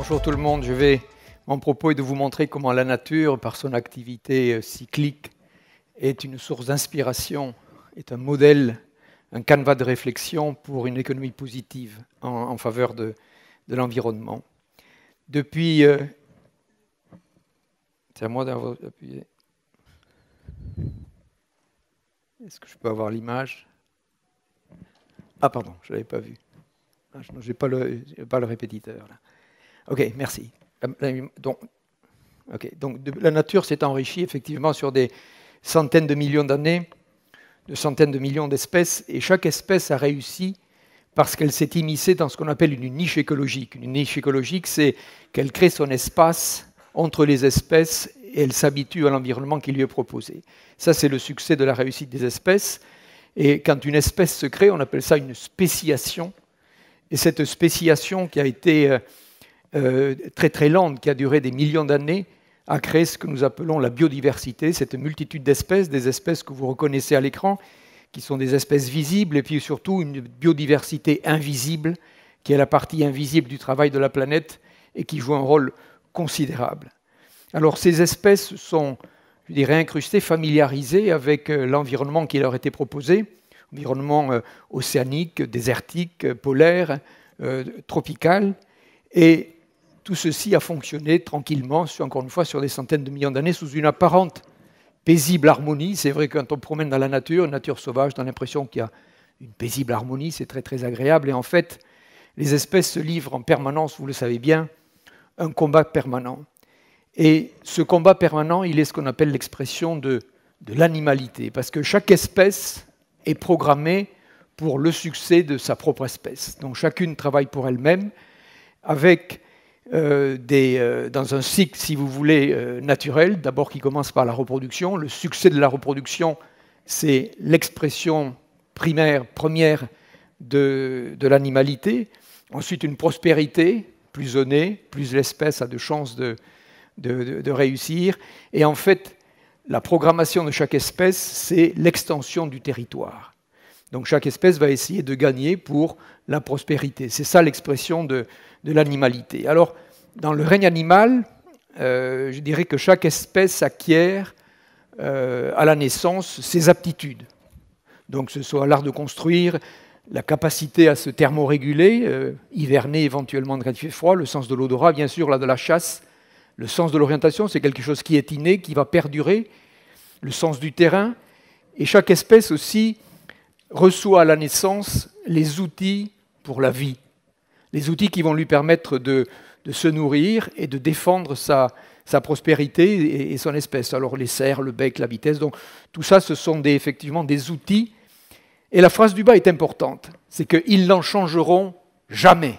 Bonjour tout le monde, mon propos est de vous montrer comment la nature, par son activité cyclique, est une source d'inspiration, est un modèle, un canevas de réflexion pour une économie positive en faveur de l'environnement. Depuis... c'est à moi d'appuyer. Est-ce que je peux avoir l'image? Ah pardon, je ne l'avais pas vu. Je n'ai pas le répétiteur. Là. Ok, merci. Donc, la nature s'est enrichie effectivement sur des centaines de millions d'années, de centaines de millions d'espèces, et chaque espèce a réussi parce qu'elle s'est immiscée dans ce qu'on appelle une niche écologique. Une niche écologique, c'est qu'elle crée son espace entre les espèces et elle s'habitue à l'environnement qui lui est proposé. Ça, c'est le succès de la réussite des espèces. Et quand une espèce se crée, on appelle ça une spéciation. Et cette spéciation qui a été très très lente, qui a duré des millions d'années, a créé ce que nous appelons la biodiversité, cette multitude d'espèces, des espèces que vous reconnaissez à l'écran, qui sont des espèces visibles, et puis surtout une biodiversité invisible, qui est la partie invisible du travail de la planète et qui joue un rôle considérable. Alors ces espèces sont, je dirais, incrustées, familiarisées avec l'environnement qui leur était proposé, environnement océanique, désertique, polaire, tropical, et tout ceci a fonctionné tranquillement, encore une fois, sur des centaines de millions d'années, sous une apparente paisible harmonie. C'est vrai que quand on promène dans la nature sauvage, on a l'impression qu'il y a une paisible harmonie, c'est très très agréable, et en fait, les espèces se livrent en permanence, vous le savez bien, un combat permanent. Et ce combat permanent, il est ce qu'on appelle l'expression de l'animalité, parce que chaque espèce est programmée pour le succès de sa propre espèce. Donc chacune travaille pour elle-même, avec dans un cycle, si vous voulez, naturel, d'abord qui commence par la reproduction. Le succès de la reproduction, c'est l'expression première de l'animalité. Ensuite, une prospérité, plus on est, plus l'espèce a de chances de réussir. Et en fait, la programmation de chaque espèce, c'est l'extension du territoire. Donc chaque espèce va essayer de gagner pour la prospérité. C'est ça l'expression de l'animalité. Alors, dans le règne animal, je dirais que chaque espèce acquiert à la naissance ses aptitudes. Donc ce soit l'art de construire, la capacité à se thermoréguler, hiverner éventuellement quand il fait froid, le sens de l'odorat, bien sûr, là de la chasse, le sens de l'orientation, c'est quelque chose qui est inné, qui va perdurer, le sens du terrain, et chaque espèce aussi reçoit à la naissance les outils pour la vie, les outils qui vont lui permettre de se nourrir et de défendre sa prospérité et son espèce. Alors les serres, le bec, la vitesse, donc tout ça, ce sont effectivement des outils. Et la phrase du bas est importante, c'est qu'ils n'en changeront jamais.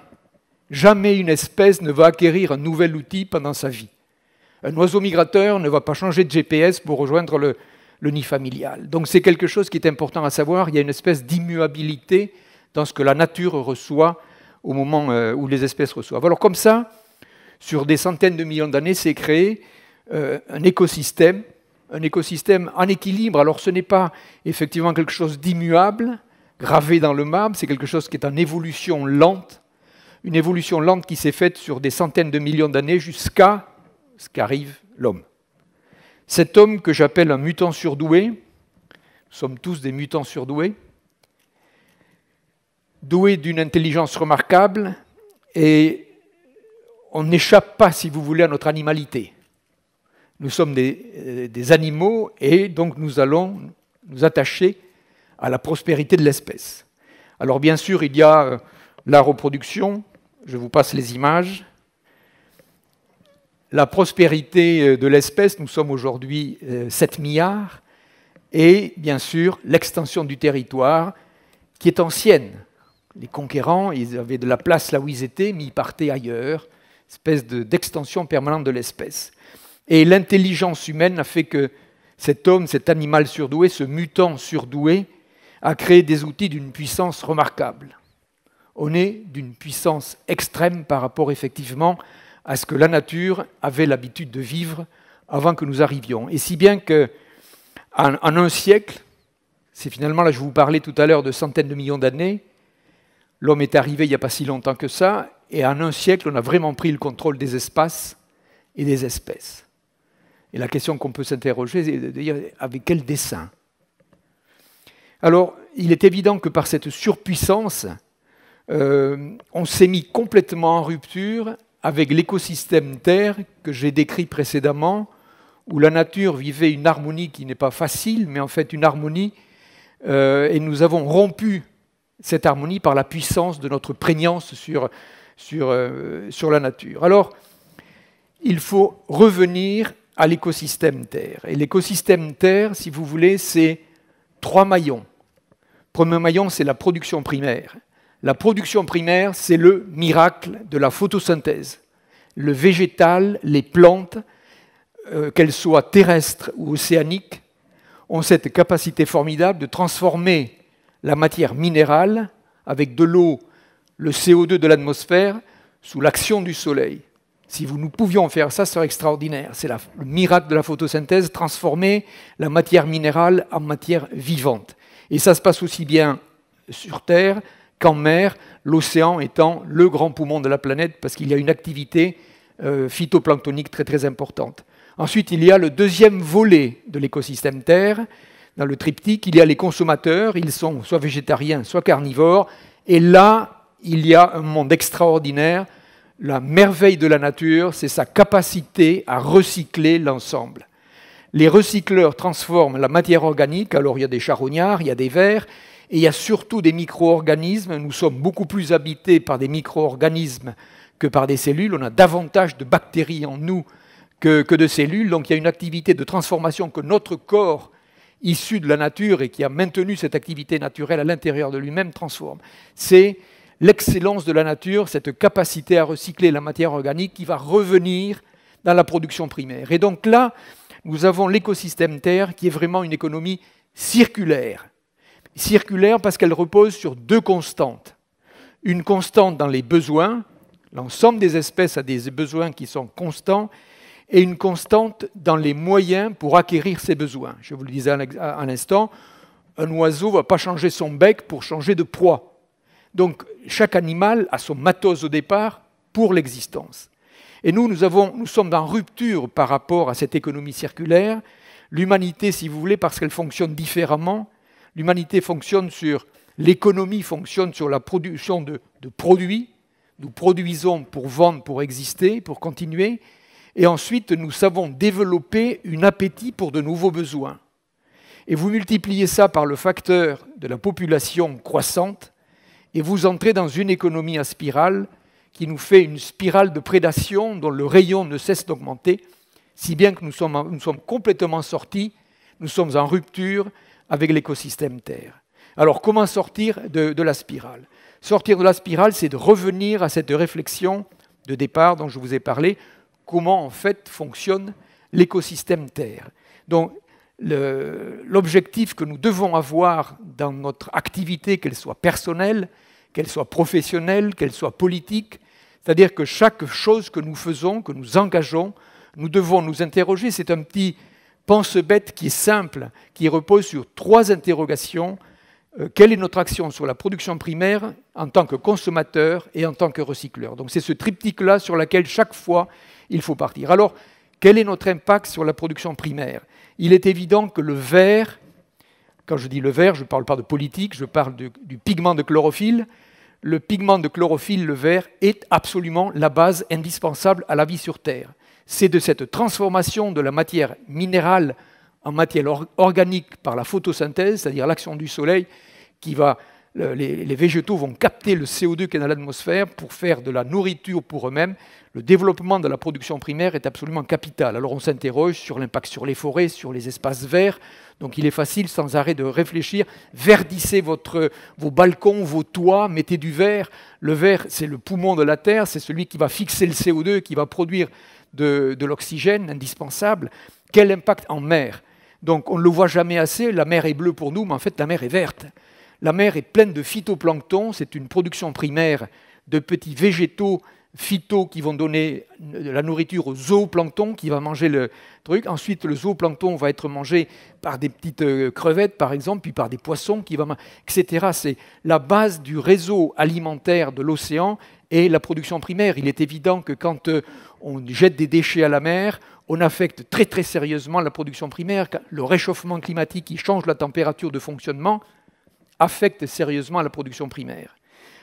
Jamais une espèce ne va acquérir un nouvel outil pendant sa vie. Un oiseau migrateur ne va pas changer de GPS pour rejoindre le nid familial. Donc c'est quelque chose qui est important à savoir, il y a une espèce d'immuabilité dans ce que la nature reçoit au moment où les espèces reçoivent. Alors comme ça, sur des centaines de millions d'années, s'est créé un écosystème en équilibre. Alors ce n'est pas effectivement quelque chose d'immuable, gravé dans le marbre, c'est quelque chose qui est en évolution lente, une évolution lente qui s'est faite sur des centaines de millions d'années jusqu'à ce qu'arrive l'homme. Cet homme que j'appelle un mutant surdoué, nous sommes tous des mutants surdoués, doué d'une intelligence remarquable, et on n'échappe pas, si vous voulez, à notre animalité. Nous sommes des animaux, et donc nous allons nous attacher à la prospérité de l'espèce. Alors bien sûr, il y a la reproduction, je vous passe les images. La prospérité de l'espèce, nous sommes aujourd'hui 7 milliards, et bien sûr l'extension du territoire qui est ancienne. Les conquérants, ils avaient de la place là où ils étaient, mais ils partaient ailleurs, espèce d'extension permanente de l'espèce. Et l'intelligence humaine a fait que cet homme, cet animal surdoué, ce mutant surdoué, a créé des outils d'une puissance remarquable. On est d'une puissance extrême par rapport effectivement à ce que la nature avait l'habitude de vivre avant que nous arrivions. Et si bien qu'en un siècle, c'est finalement, là je vous parlais tout à l'heure de centaines de millions d'années, l'homme est arrivé il n'y a pas si longtemps que ça, et en un siècle, on a vraiment pris le contrôle des espaces et des espèces. Et la question qu'on peut s'interroger, c'est de dire avec quel dessein. Alors, il est évident que par cette surpuissance, on s'est mis complètement en rupture avec l'écosystème Terre que j'ai décrit précédemment, où la nature vivait une harmonie qui n'est pas facile, mais en fait une harmonie, et nous avons rompu cette harmonie par la puissance de notre prégnance sur la nature. Alors, il faut revenir à l'écosystème Terre. Et l'écosystème Terre, si vous voulez, c'est 3 maillons. Le premier maillon, c'est la production primaire. La production primaire, c'est le miracle de la photosynthèse. Le végétal, les plantes, qu'elles soient terrestres ou océaniques, ont cette capacité formidable de transformer la matière minérale avec de l'eau, le CO2 de l'atmosphère, sous l'action du soleil. Si nous pouvions faire ça, ce serait extraordinaire. C'est le miracle de la photosynthèse, transformer la matière minérale en matière vivante. Et ça se passe aussi bien sur Terre qu'en mer, l'océan étant le grand poumon de la planète, parce qu'il y a une activité phytoplanctonique très très importante. Ensuite, il y a le deuxième volet de l'écosystème Terre. Dans le triptyque, il y a les consommateurs, ils sont soit végétariens, soit carnivores. Et là, il y a un monde extraordinaire. La merveille de la nature, c'est sa capacité à recycler l'ensemble. Les recycleurs transforment la matière organique, alors il y a des charognards, il y a des vers, et il y a surtout des micro-organismes. Nous sommes beaucoup plus habités par des micro-organismes que par des cellules. On a davantage de bactéries en nous que de cellules, donc il y a une activité de transformation que notre corps, issu de la nature et qui a maintenu cette activité naturelle à l'intérieur de lui-même, transforme. C'est l'excellence de la nature, cette capacité à recycler la matière organique qui va revenir dans la production primaire. Et donc là, nous avons l'écosystème Terre qui est vraiment une économie circulaire. Circulaire parce qu'elle repose sur 2 constantes. Une constante dans les besoins, l'ensemble des espèces a des besoins qui sont constants, et une constante dans les moyens pour acquérir ces besoins. Je vous le disais à l'instant, un oiseau ne va pas changer son bec pour changer de proie. Donc, chaque animal a son matos au départ pour l'existence. Et nous sommes en rupture par rapport à cette économie circulaire. L'humanité, si vous voulez, parce qu'elle fonctionne différemment, l'économie fonctionne sur la production de produits. Nous produisons pour vendre, pour exister, pour continuer. Et ensuite, nous savons développer un appétit pour de nouveaux besoins. Et vous multipliez ça par le facteur de la population croissante, et vous entrez dans une économie à spirale qui nous fait une spirale de prédation dont le rayon ne cesse d'augmenter, si bien que nous sommes complètement sortis, nous sommes en rupture avec l'écosystème Terre. Alors, comment sortir de la spirale? Sortir de la spirale, c'est de revenir à cette réflexion de départ dont je vous ai parlé, comment en fait fonctionne l'écosystème Terre. Donc, l'objectif que nous devons avoir dans notre activité, qu'elle soit personnelle, qu'elle soit professionnelle, qu'elle soit politique, c'est-à-dire que chaque chose que nous faisons, que nous engageons, nous devons nous interroger. C'est un petit pense-bête qui est simple, qui repose sur 3 interrogations. Quelle est notre action sur la production primaire en tant que consommateur et en tant que recycleur? Donc c'est ce triptyque-là sur lequel chaque fois il faut partir. Alors, quel est notre impact sur la production primaire? Il est évident que le vert, quand je dis le vert, je ne parle pas de politique, je parle du pigment de chlorophylle. Le pigment de chlorophylle, le vert, est absolument la base indispensable à la vie sur Terre. C'est de cette transformation de la matière minérale en matière organique par la photosynthèse, c'est-à-dire l'action du soleil, les végétaux vont capter le CO2 qui est dans l'atmosphère pour faire de la nourriture pour eux-mêmes. Le développement de la production primaire est absolument capital. Alors on s'interroge sur l'impact sur les forêts, sur les espaces verts. Donc il est facile sans arrêt de réfléchir. Verdissez vos balcons, vos toits, mettez du verre. Le verre, c'est le poumon de la Terre, c'est celui qui va fixer le CO2, qui va produire de l'oxygène indispensable. Quel impact en mer? Donc on ne le voit jamais assez, la mer est bleue pour nous, mais en fait la mer est verte. La mer est pleine de phytoplancton, c'est une production primaire de petits végétaux phytos qui vont donner de la nourriture au zooplancton qui va manger le truc. Ensuite, le zooplancton va être mangé par des petites crevettes, par exemple, puis par des poissons, etc. C'est la base du réseau alimentaire de l'océan et la production primaire. Il est évident que quand on jette des déchets à la mer, on affecte très très sérieusement la production primaire. Le réchauffement climatique qui change la température de fonctionnement affecte sérieusement la production primaire.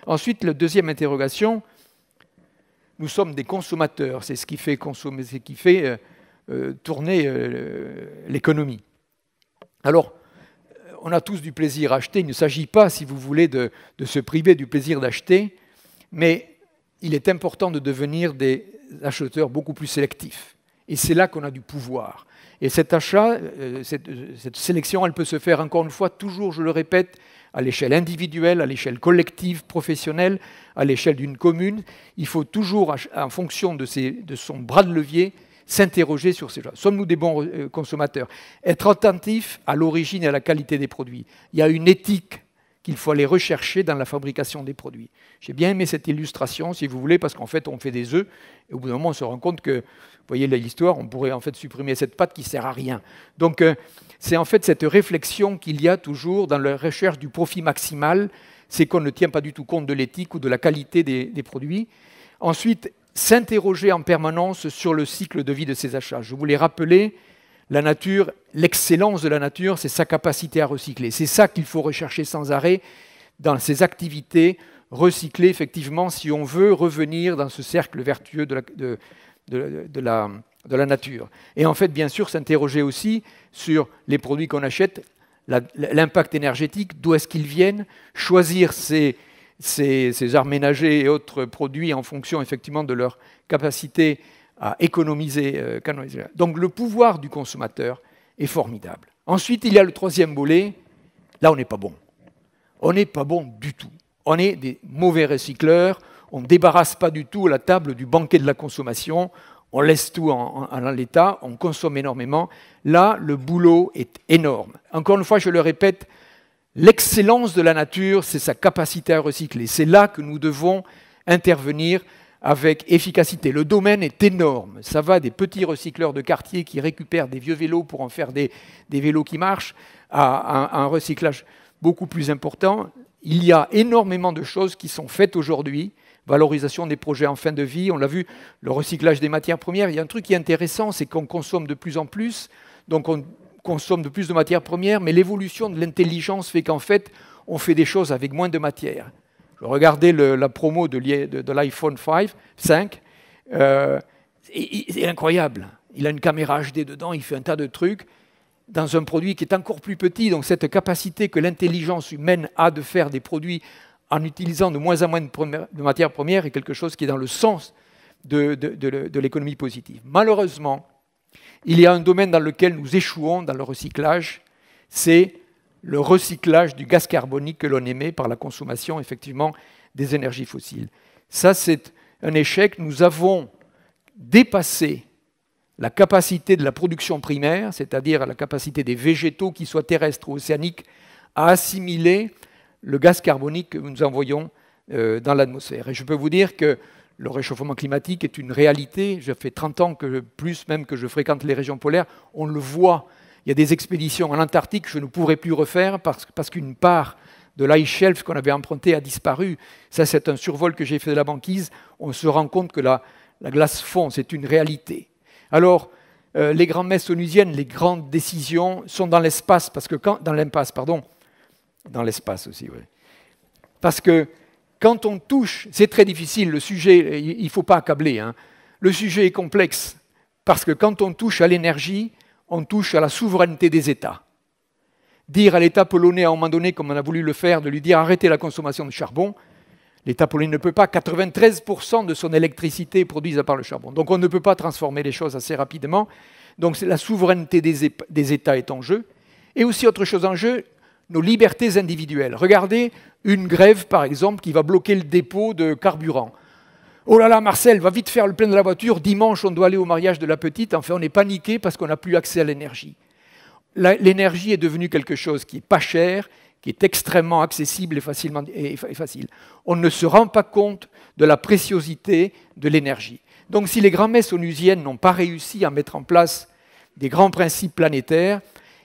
Ensuite, la deuxième interrogation, nous sommes des consommateurs, c'est ce qui fait, tourner l'économie. Alors, on a tous du plaisir à acheter, il ne s'agit pas, si vous voulez, de se priver du plaisir d'acheter, mais il est important de devenir des acheteurs beaucoup plus sélectifs. Et c'est là qu'on a du pouvoir. Et cet achat, cette sélection, elle peut se faire, encore une fois, toujours, je le répète, à l'échelle individuelle, à l'échelle collective, professionnelle, à l'échelle d'une commune. Il faut toujours, en fonction de son bras de levier, s'interroger sur ces choses. Sommes-nous des bons consommateurs? Être attentif à l'origine et à la qualité des produits. Il y a une éthique qu'il faut aller rechercher dans la fabrication des produits. J'ai bien aimé cette illustration, si vous voulez, parce qu'en fait, on fait des œufs, et au bout d'un moment, on se rend compte que, vous voyez l'histoire, on pourrait en fait supprimer cette pâte qui ne sert à rien. Donc, c'est en fait cette réflexion qu'il y a toujours dans la recherche du profit maximal, c'est qu'on ne tient pas du tout compte de l'éthique ou de la qualité des produits. Ensuite, s'interroger en permanence sur le cycle de vie de ces achats. Je voulais rappeler, la nature, l'excellence de la nature, c'est sa capacité à recycler. C'est ça qu'il faut rechercher sans arrêt dans ces activités, recycler effectivement si on veut revenir dans ce cercle vertueux de la nature. Et en fait, bien sûr, s'interroger aussi sur les produits qu'on achète, l'impact énergétique, d'où est-ce qu'ils viennent, choisir ces arts ménagers et autres produits en fonction effectivement de leur capacité à économiser. Donc le pouvoir du consommateur est formidable. Ensuite, il y a le troisième volet. Là, on n'est pas bon. On n'est pas bon du tout. On est des mauvais recycleurs. On ne débarrasse pas du tout la table du banquet de la consommation. On laisse tout en l'état. On consomme énormément. Là, le boulot est énorme. Encore une fois, je le répète, l'excellence de la nature, c'est sa capacité à recycler. C'est là que nous devons intervenir avec efficacité. Le domaine est énorme. Ça va des petits recycleurs de quartier qui récupèrent des vieux vélos pour en faire des vélos qui marchent, à un recyclage beaucoup plus important. Il y a énormément de choses qui sont faites aujourd'hui. Valorisation des projets en fin de vie, on l'a vu, le recyclage des matières premières. Il y a un truc qui est intéressant, c'est qu'on consomme de plus en plus, donc on consomme de plus de matières premières, mais l'évolution de l'intelligence fait qu'en fait, on fait des choses avec moins de matière. Je regardais la promo de l'iPhone 5, c'est incroyable. Il a une caméra HD dedans, il fait un tas de trucs dans un produit qui est encore plus petit. Donc cette capacité que l'intelligence humaine a de faire des produits en utilisant de moins en moins de matières premières est quelque chose qui est dans le sens de l'économie positive. Malheureusement, il y a un domaine dans lequel nous échouons dans le recyclage, c'est le recyclage du gaz carbonique que l'on émet par la consommation, effectivement, des énergies fossiles. Ça, c'est un échec. Nous avons dépassé la capacité de la production primaire, c'est-à-dire la capacité des végétaux, qu'ils soient terrestres ou océaniques, à assimiler le gaz carbonique que nous envoyons dans l'atmosphère. Et je peux vous dire que le réchauffement climatique est une réalité. Ça fait 30 ans, plus même, que je fréquente les régions polaires. On le voit. Il y a des expéditions en Antarctique que je ne pourrais plus refaire parce qu'une part de l'ice shelf qu'on avait emprunté a disparu. Ça, c'est un survol que j'ai fait de la banquise. On se rend compte que la glace fond, c'est une réalité. Alors, les grandes messes onusiennes, les grandes décisions sont dans l'espace, parce que dans l'impasse, pardon, dans l'espace aussi, oui. Parce que quand on touche, c'est très difficile, le sujet, il ne faut pas accabler, hein. Le sujet est complexe, parce que quand on touche à l'énergie, on touche à la souveraineté des États. Dire à l'État polonais à un moment donné, comme on a voulu le faire, de lui dire arrêtez la consommation de charbon, l'État polonais ne peut pas, 93% de son électricité est produite par le charbon. Donc on ne peut pas transformer les choses assez rapidement. Donc la souveraineté des États est en jeu. Et aussi autre chose en jeu, nos libertés individuelles. Regardez une grève, par exemple, qui va bloquer le dépôt de carburant. Oh là là, Marcel, va vite faire le plein de la voiture. Dimanche, on doit aller au mariage de la petite. Enfin, on est paniqué parce qu'on n'a plus accès à l'énergie. L'énergie est devenue quelque chose qui n'est pas cher, qui est extrêmement accessible et facile. On ne se rend pas compte de la préciosité de l'énergie. Donc, si les grandes-messes onusiennes n'ont pas réussi à mettre en place des grands principes planétaires,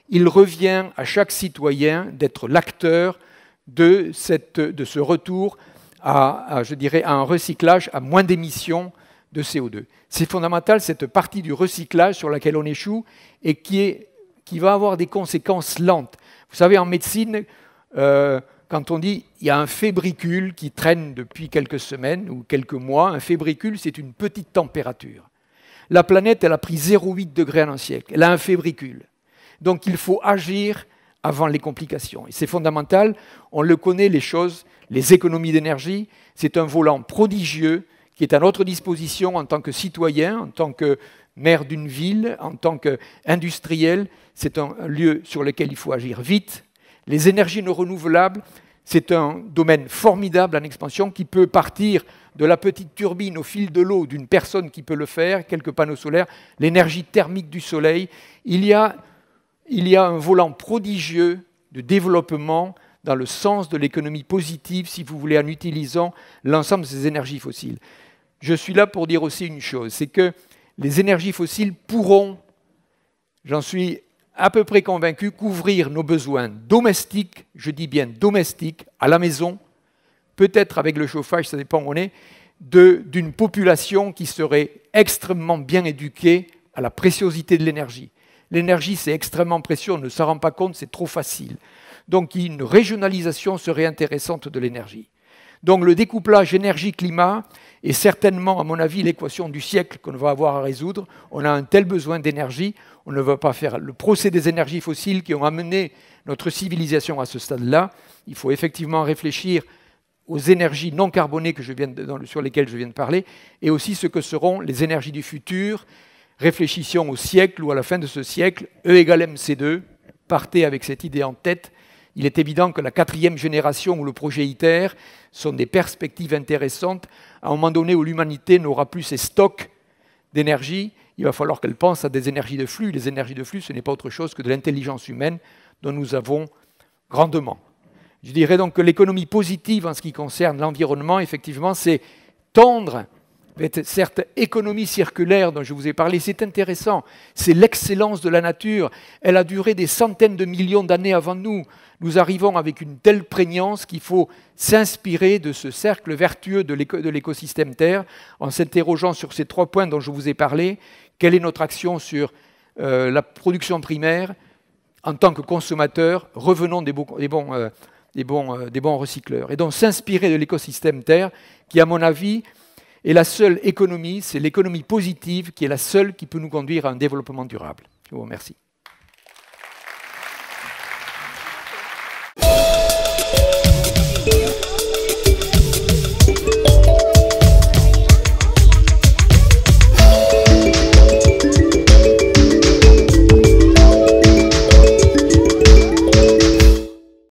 il revient à chaque citoyen d'être l'acteur de ce retour je dirais, à un recyclage, à moins d'émissions de CO2. C'est fondamental, cette partie du recyclage sur laquelle on échoue et qui va avoir des conséquences lentes. Vous savez, en médecine, quand on dit il y a un fébricule qui traîne depuis quelques semaines ou quelques mois, un fébricule, c'est une petite température. La planète, elle a pris 0,8 degrés en un siècle. Elle a un fébricule. Donc il faut agir avant les complications. Et c'est fondamental, on le connaît, les choses, les économies d'énergie, c'est un volant prodigieux qui est à notre disposition en tant que citoyen, en tant que maire d'une ville, en tant qu'industriel. C'est un lieu sur lequel il faut agir vite. Les énergies non renouvelables, c'est un domaine formidable en expansion qui peut partir de la petite turbine au fil de l'eau d'une personne qui peut le faire, quelques panneaux solaires, l'énergie thermique du soleil. Il y a un volant prodigieux de développement dans le sens de l'économie positive, si vous voulez, en utilisant l'ensemble de ces énergies fossiles. Je suis là pour dire aussi une chose, c'est que les énergies fossiles pourront, j'en suis à peu près convaincu, couvrir nos besoins domestiques, je dis bien domestiques, à la maison, peut-être avec le chauffage, ça dépend où on est, d'une population qui serait extrêmement bien éduquée à la préciosité de l'énergie. L'énergie, c'est extrêmement précieux, on ne s'en rend pas compte, c'est trop facile. Donc une régionalisation serait intéressante de l'énergie. Donc le découplage énergie-climat est certainement, à mon avis, l'équation du siècle qu'on va avoir à résoudre. On a un tel besoin d'énergie, on ne va pas faire le procès des énergies fossiles qui ont amené notre civilisation à ce stade-là. Il faut effectivement réfléchir aux énergies non carbonées sur lesquelles je viens de parler, et aussi ce que seront les énergies du futur. Réfléchissons au siècle ou à la fin de ce siècle, E égale MC2, partez avec cette idée en tête. Il est évident que la 4e génération ou le projet ITER sont des perspectives intéressantes. À un moment donné où l'humanité n'aura plus ses stocks d'énergie, il va falloir qu'elle pense à des énergies de flux. Les énergies de flux, ce n'est pas autre chose que de l'intelligence humaine dont nous avons grandement. Je dirais donc que l'économie positive en ce qui concerne l'environnement, effectivement, c'est tendre vers cette économie circulaire dont je vous ai parlé. C'est intéressant, c'est l'excellence de la nature. Elle a duré des centaines de millions d'années avant nous. Nous arrivons avec une telle prégnance qu'il faut s'inspirer de ce cercle vertueux de l'écosystème Terre en s'interrogeant sur ces 3 points dont je vous ai parlé. Quelle est notre action sur la production primaire en tant que consommateur? Revenons des bons recycleurs. Et donc s'inspirer de l'écosystème Terre qui, à mon avis, est la seule économie, c'est l'économie positive qui est la seule qui peut nous conduire à un développement durable. Je vous remercie.